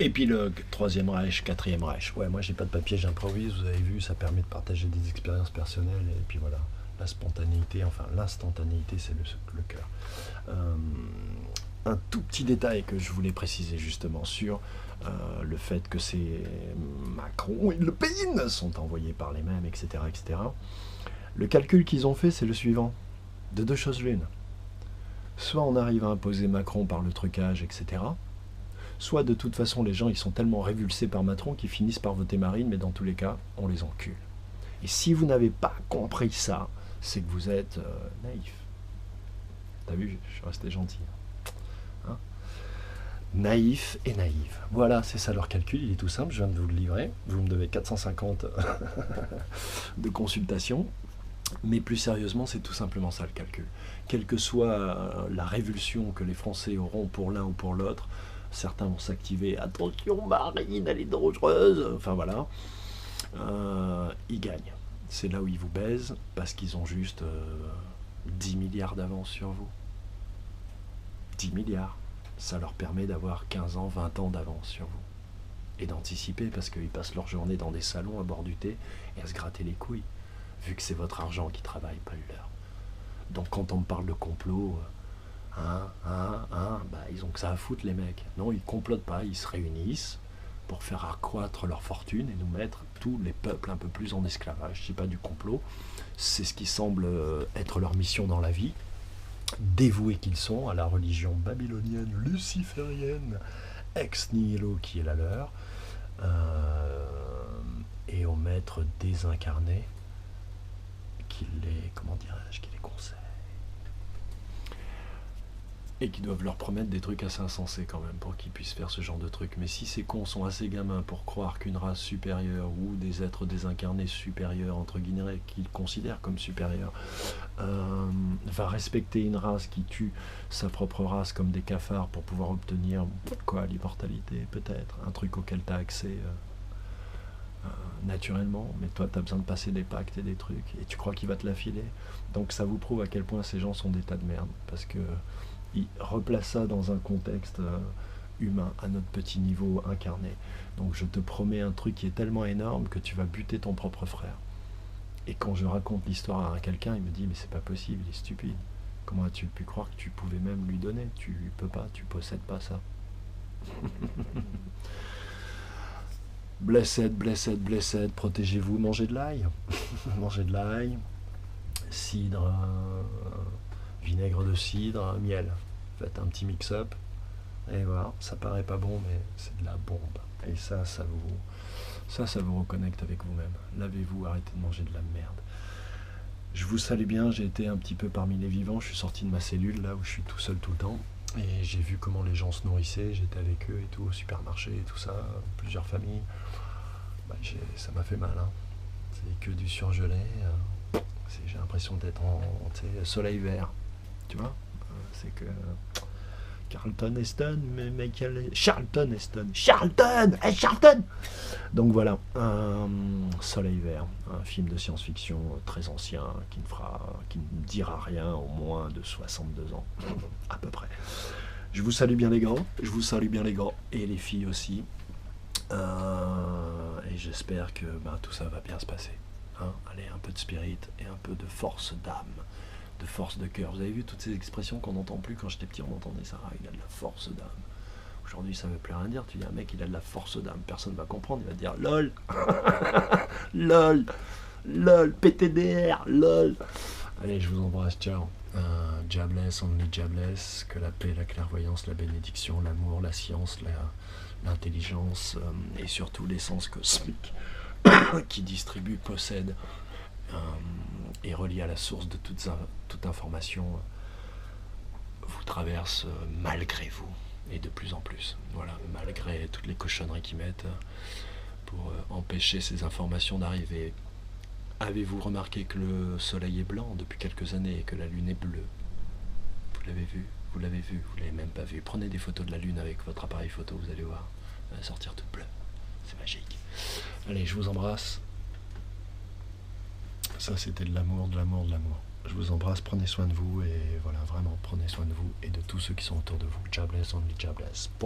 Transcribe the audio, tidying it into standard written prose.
Épilogue, Troisième Reich, Quatrième Reich. Ouais, moi j'ai pas de papier, j'improvise, vous avez vu, ça permet de partager des expériences personnelles, et puis voilà, la spontanéité, enfin l'instantanéité, c'est le cœur. Un tout petit détail que je voulais préciser justement sur le fait que c'est Macron et Le Pen sont envoyés par les mêmes, etc., etc. Le calcul qu'ils ont fait, c'est le suivant. De deux choses l'une. Soit on arrive à imposer Macron par le trucage, etc., soit de toute façon les gens ils sont tellement révulsés par Macron qu'ils finissent par voter Marine, mais dans tous les cas, on les encule. Et si vous n'avez pas compris ça, c'est que vous êtes naïf. T'as vu, je suis resté gentil. Hein, naïf et naïve. Voilà, c'est ça leur calcul, il est tout simple, je viens de vous le livrer. Vous me devez 450 de consultation. Mais plus sérieusement, c'est tout simplement ça le calcul. Quelle que soit la révulsion que les Français auront pour l'un ou pour l'autre, certains vont s'activer. Attention, Marine, elle est dangereuse. Enfin voilà. Ils gagnent. C'est là où ils vous baisent parce qu'ils ont juste 10 milliards d'avance sur vous. 10 milliards. Ça leur permet d'avoir 15 ans, 20 ans d'avance sur vous. Et d'anticiper parce qu'ils passent leur journée dans des salons à boire du thé et à se gratter les couilles. Vu que c'est votre argent qui travaille, pas le leur. Donc quand on me parle de complot, ils ont que ça à foutre les mecs. Non, ils complotent pas, ils se réunissent pour faire accroître leur fortune et nous mettre tous les peuples un peu plus en esclavage. C'est pas du complot, c'est ce qui semble être leur mission dans la vie, dévoués qu'ils sont à la religion babylonienne, luciférienne, ex nihilo qui est la leur, et au maître désincarné qui les conseille. Et qui doivent leur promettre des trucs assez insensés quand même pour qu'ils puissent faire ce genre de trucs. Mais si ces cons sont assez gamins pour croire qu'une race supérieure ou des êtres désincarnés supérieurs, entre guillemets, qu'ils considèrent comme supérieurs, va respecter une race qui tue sa propre race comme des cafards pour pouvoir obtenir quoi, l'immortalité peut-être, un truc auquel tu as accès naturellement, mais toi tu as besoin de passer des pactes et des trucs, et tu crois qu'il va te la filer. Donc ça vous prouve à quel point ces gens sont des tas de merde, parce que ils replacent ça dans un contexte humain, à notre petit niveau incarné. Donc je te promets un truc qui est tellement énorme que tu vas buter ton propre frère. Et quand je raconte l'histoire à quelqu'un, il me dit mais c'est pas possible, il est stupide. Comment as-tu pu croire que tu pouvais même lui donner? Tu peux pas, tu possèdes pas ça. Blessed, blessed, blessed, protégez-vous, mangez de l'ail. Mangez de l'ail, cidre, vinaigre de cidre, miel. Faites un petit mix-up. Et voilà, ça paraît pas bon, mais c'est de la bombe. Et ça vous reconnecte avec vous-même. Lavez-vous, arrêtez de manger de la merde. Je vous salue bien, j'ai été un petit peu parmi les vivants, je suis sorti de ma cellule, là où je suis tout seul tout le temps. Et j'ai vu comment les gens se nourrissaient, j'étais avec eux et tout, au supermarché et tout ça, plusieurs familles. Ça m'a fait mal, hein. C'est que du surgelé. J'ai l'impression d'être en soleil vert. Tu vois, c'est que Charlton Heston, Charlton Heston, Charlton. Donc voilà, Soleil vert, un film de science-fiction très ancien qui ne dira rien au moins de 62 ans, à peu près. Je vous salue bien les gars, et les filles aussi. Et j'espère que tout ça va bien se passer. Hein, allez, un peu de spirit et un peu de force d'âme, de force de cœur. Vous avez vu toutes ces expressions qu'on n'entend plus? Quand j'étais petit, on entendait ça. Il a de la force d'âme. Aujourd'hui, ça ne veut plus rien dire. Tu dis un mec, il a de la force d'âme. Personne ne va comprendre. Il va dire lol, lol, PTDR, lol. Allez, je vous embrasse. Ciao. Jobless, only jobless. Que la paix, la clairvoyance, la bénédiction, l'amour, la science, l'intelligence et surtout l'essence cosmique qui distribue, possède et relie à la source de toute information vous traverse malgré vous et de plus en plus. Voilà, malgré toutes les cochonneries qu'ils mettent pour empêcher ces informations d'arriver. Avez-vous remarqué que le soleil est blanc depuis quelques années et que la lune est bleue? Vous l'avez vu? Vous l'avez vu? Vous l'avez même pas vu? Prenez des photos de la lune avec votre appareil photo, vous allez voir. Elle va sortir toute bleue. C'est magique. Allez, je vous embrasse. Ça, c'était de l'amour, de l'amour, de l'amour. Je vous embrasse, prenez soin de vous et voilà, vraiment, prenez soin de vous et de tous ceux qui sont autour de vous. Jobless, only jobless.